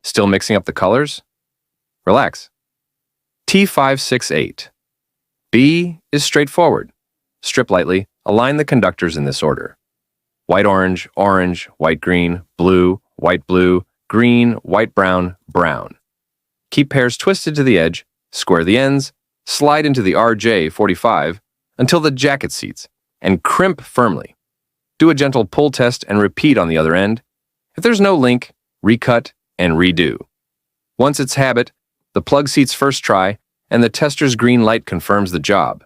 Still mixing up the colors? Relax. T568B is straightforward. Strip lightly, align the conductors in this order. White-orange, orange, white-green, blue, white-blue, green, white-brown, brown. Keep pairs twisted to the edge, square the ends, slide into the RJ45 until the jacket seats, and crimp firmly. Do a gentle pull test and repeat on the other end. If there's no link, recut and redo. Once it's habit, the plug seats first try, and the tester's green light confirms the job.